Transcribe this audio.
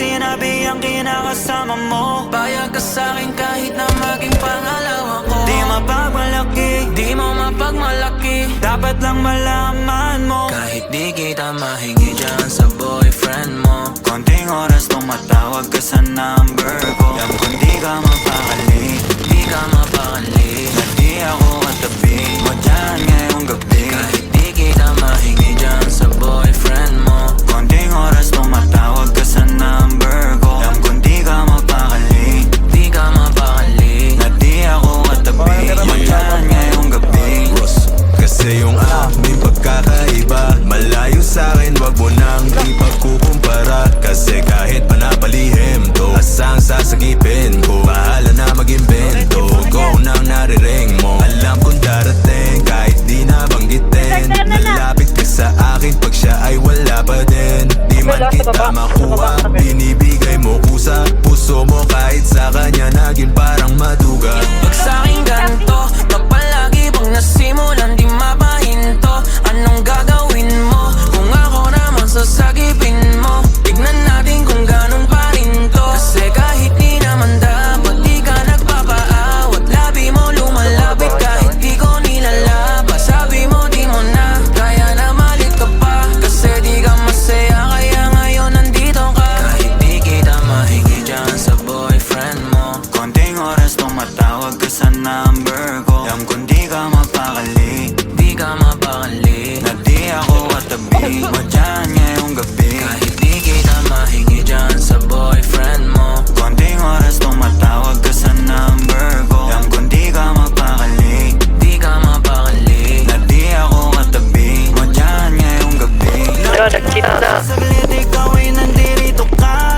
sinabi ang kinakasama mo. Bayag ka sa'kin kahit na maging pangalawa ko. Di mapagmalaki, Di mo mapagmalaki, dapat lang malaman mo. kahit di kita mahingi dyan sa boyfriend mo. Konting oras tumatawag ka sa number ko. Alam kung di ka mapakali, Di ka mapakali, na di ako katabi mo dyan ngayong gabi. kahit di kita mahingi dyan sa boyfriend mo. Konting oras tumatawag ka sa number ko. Alam kung di ka mapakali, Di ka mapakali, na di ako katabi mo dyan ngayong gabi. Kasi yung aming pagkakaiba malayo sa'kin, wag mo nang ipagkukumpara. Kasi kahit panapalihim to, asang sasagipin ko, bahala na mag-invento. Go nang nariring mo, alam kong darating kahit di nabanggitin. Lalapit ka sa akin pag siya ay wala pa din. Di man kita makuha, binibigay mo kusa. Puso mo kahit sa kanya naging parang maduga. pag sa'king ganto, mapalagi bang nasimulan di mapahinto. Anong gagawin mo kung ako naman sasagipin mo?